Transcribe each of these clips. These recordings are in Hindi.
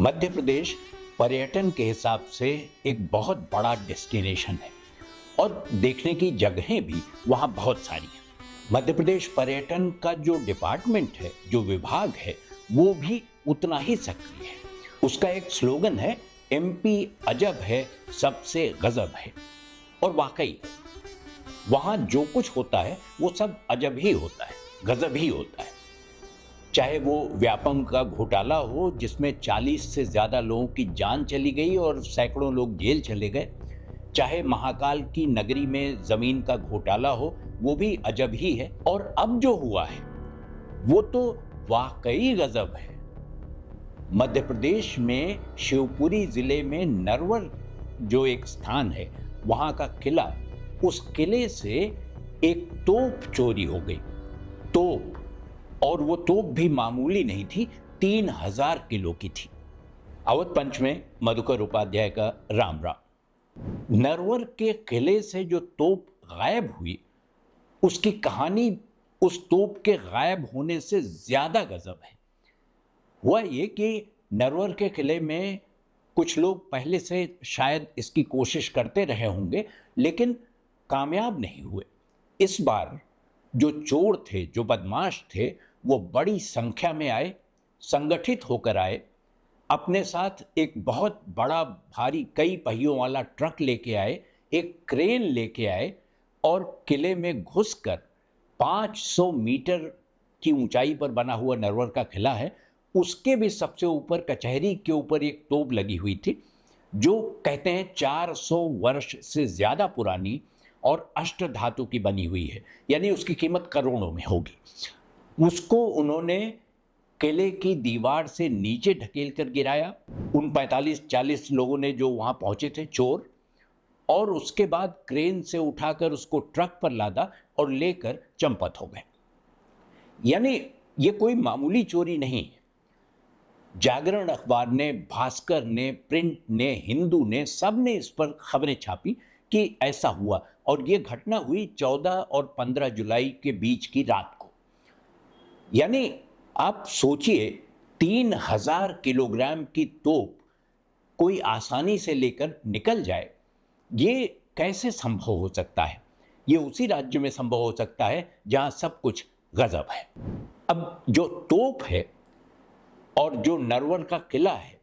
मध्य प्रदेश पर्यटन के हिसाब से एक बहुत बड़ा डेस्टिनेशन है और देखने की जगहें भी वहाँ बहुत सारी हैं। मध्य प्रदेश पर्यटन का जो डिपार्टमेंट है, जो विभाग है, वो भी उतना ही सक्रिय है। उसका एक स्लोगन है, एमपी अजब है, सबसे गजब है। और वाकई वहाँ जो कुछ होता है वो सब अजब ही होता है, गजब ही होता है। चाहे वो व्यापम का घोटाला हो जिसमें 40 से ज़्यादा लोगों की जान चली गई और सैकड़ों लोग जेल चले गए, चाहे महाकाल की नगरी में ज़मीन का घोटाला हो, वो भी अजब ही है। और अब जो हुआ है वो तो वाकई गजब है। मध्य प्रदेश में शिवपुरी जिले में नरवर जो एक स्थान है, वहाँ का किला, उस किले से एक तोप चोरी हो गई। तोप, और वो तोप भी मामूली नहीं थी, 3000 किलो की थी। अवध पंच में मधुकर उपाध्याय का राम राम। नरवर के किले से जो तोप गायब हुई, उसकी कहानी उस तोप के गायब होने से ज्यादा गजब है। हुआ ये कि नरवर के किले में कुछ लोग पहले से शायद इसकी कोशिश करते रहे होंगे, लेकिन कामयाब नहीं हुए। इस बार जो चोर थे, जो बदमाश थे, वो बड़ी संख्या में आए, संगठित होकर आए, अपने साथ एक बहुत बड़ा भारी कई पहियों वाला ट्रक लेके आए, एक क्रेन लेके आए और किले में घुसकर 500 मीटर की ऊंचाई पर बना हुआ नरवर का किला है, उसके भी सबसे ऊपर कचहरी के ऊपर एक तोप लगी हुई थी जो कहते हैं 400 वर्ष से ज़्यादा पुरानी और अष्ट धातु की बनी हुई है, यानी उसकी कीमत करोड़ों में होगी। उसको उन्होंने किले की दीवार से नीचे ढकेल कर गिराया, उन 45-40 लोगों ने जो वहाँ पहुँचे थे चोर, और उसके बाद क्रेन से उठाकर उसको ट्रक पर लादा और लेकर चंपत हो गए। यानी ये कोई मामूली चोरी नहीं है। जागरण अखबार ने, भास्कर ने, प्रिंट ने, हिंदू ने, सब ने इस पर खबरें छापी कि ऐसा हुआ, और ये घटना हुई 14 और 15 जुलाई के बीच की रात को। यानी आप सोचिए, 3000 किलोग्राम की तोप कोई आसानी से लेकर निकल जाए, ये कैसे संभव हो सकता है? ये उसी राज्य में संभव हो सकता है जहां सब कुछ गजब है। अब जो तोप है और जो नरवर का किला है,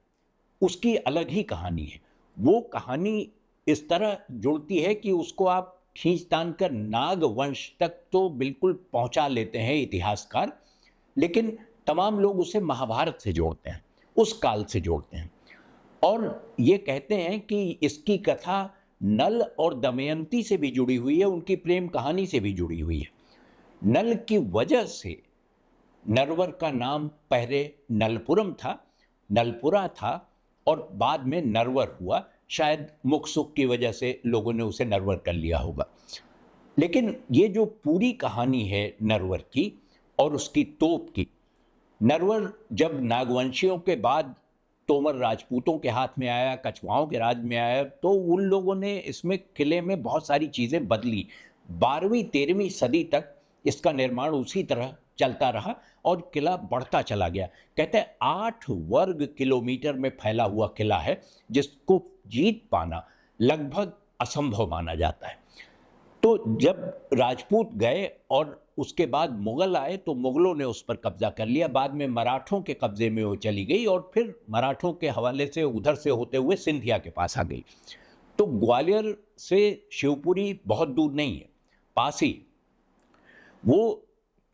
उसकी अलग ही कहानी है। वो कहानी इस तरह जुड़ती है कि उसको आप खींच तान कर नाग वंश तक तो बिल्कुल पहुंचा लेते हैं इतिहासकार, लेकिन तमाम लोग उसे महाभारत से जोड़ते हैं, उस काल से जोड़ते हैं, और ये कहते हैं कि इसकी कथा नल और दमयंती से भी जुड़ी हुई है, उनकी प्रेम कहानी से भी जुड़ी हुई है। नल की वजह से नरवर का नाम पहले नलपुरम था, नलपुरा था, और बाद में नरवर हुआ। शायद मुख सुख की वजह से लोगों ने उसे नरवर कर लिया होगा। लेकिन ये जो पूरी कहानी है नरवर की और उसकी तोप की, नरवर जब नागवंशियों के बाद तोमर राजपूतों के हाथ में आया, कछवाओं के राज में आया, तो उन लोगों ने इसमें किले में बहुत सारी चीज़ें बदली। 12वीं-13वीं सदी तक इसका निर्माण उसी तरह चलता रहा और किला बढ़ता चला गया। कहते हैं 8 वर्ग किलोमीटर में फैला हुआ किला है, जिसको जीत पाना लगभग असंभव माना जाता है। तो जब राजपूत गए और उसके बाद मुगल आए, तो मुगलों ने उस पर कब्जा कर लिया। बाद में मराठों के कब्जे में वो चली गई और फिर मराठों के हवाले से उधर से होते हुए सिंधिया के पास आ गई। तो ग्वालियर से शिवपुरी बहुत दूर नहीं है, पास ही। वो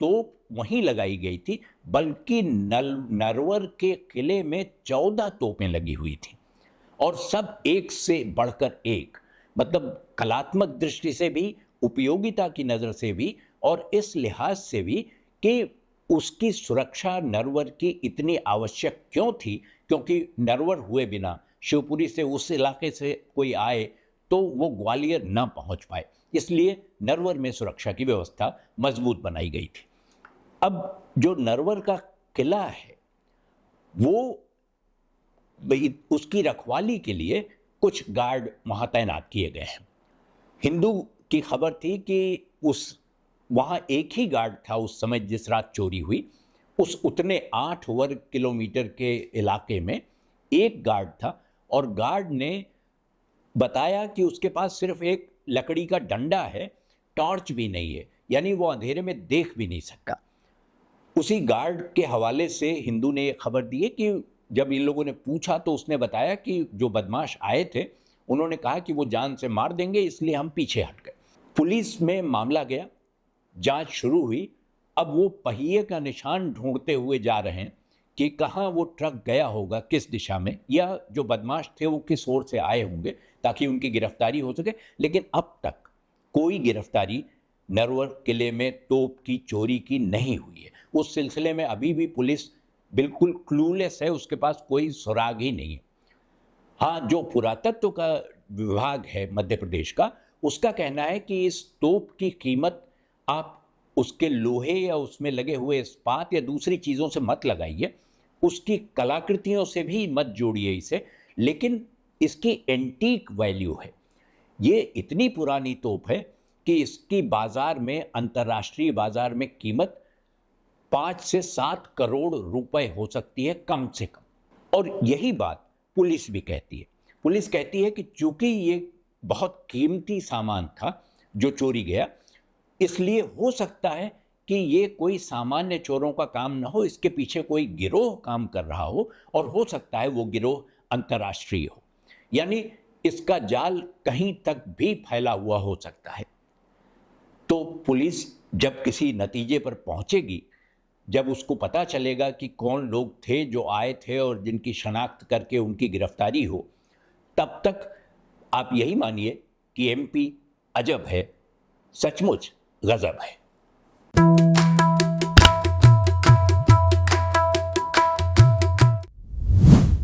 तोप वहीं लगाई गई थी, बल्कि नरवर के किले में 14 तोपें लगी हुई थी, और सब एक से बढ़कर एक। मतलब कलात्मक दृष्टि से भी, उपयोगिता की नज़र से भी, और इस लिहाज से भी कि उसकी सुरक्षा नरवर की इतनी आवश्यक क्यों थी, क्योंकि नरवर हुए बिना शिवपुरी से उस इलाके से कोई आए तो वो ग्वालियर न पहुंच पाए, इसलिए नरवर में सुरक्षा की व्यवस्था मजबूत बनाई गई थी। अब जो नरवर का किला है, वो उसकी रखवाली के लिए कुछ गार्ड वहाँ तैनात किए गए हैं। हिंदू की खबर थी कि वहाँ एक ही गार्ड था उस समय जिस रात चोरी हुई। उस उतने 8 वर्ग किलोमीटर के इलाके में एक गार्ड था और गार्ड ने बताया कि उसके पास सिर्फ एक लकड़ी का डंडा है, टॉर्च भी नहीं है, यानी वो अंधेरे में देख भी नहीं सकता। उसी गार्ड के हवाले से हिंदू ने ये खबर दी है कि जब इन लोगों ने पूछा तो उसने बताया कि जो बदमाश आए थे उन्होंने कहा कि वो जान से मार देंगे, इसलिए हम पीछे हट गए। पुलिस में मामला गया, जांच शुरू हुई। अब वो पहिए का निशान ढूंढते हुए जा रहे हैं कि कहाँ वो ट्रक गया होगा, किस दिशा में, या जो बदमाश थे वो किस ओर से आए होंगे ताकि उनकी गिरफ्तारी हो सके। लेकिन अब तक कोई गिरफ्तारी नरवर किले में तोप की चोरी की नहीं हुई है। उस सिलसिले में अभी भी पुलिस बिल्कुल क्लूलेस है, उसके पास कोई सुराग ही नहीं है। हाँ, जो पुरातत्व का विभाग है मध्य प्रदेश का, उसका कहना है कि इस तोप की कीमत आप उसके लोहे या उसमें लगे हुए इस्पात या दूसरी चीज़ों से मत लगाइए, उसकी कलाकृतियों से भी मत जोड़िए इसे, लेकिन इसकी एंटीक वैल्यू है। ये इतनी पुरानी तोप है कि इसकी बाजार में, अंतर्राष्ट्रीय बाजार में कीमत 5 से 7 करोड़ रुपए हो सकती है कम से कम। और यही बात पुलिस भी कहती है। पुलिस कहती है कि चूंकि ये बहुत कीमती सामान था जो चोरी गया, इसलिए हो सकता है कि ये कोई सामान्य चोरों का काम ना हो, इसके पीछे कोई गिरोह काम कर रहा हो, और हो सकता है वो गिरोह अंतर्राष्ट्रीय हो, यानी इसका जाल कहीं तक भी फैला हुआ हो सकता है। तो पुलिस जब किसी नतीजे पर पहुंचेगी, जब उसको पता चलेगा कि कौन लोग थे जो आए थे और जिनकी शनाख्त करके उनकी गिरफ्तारी हो, तब तक आप यही मानिए कि एमपी अजब है, सचमुच गजब है।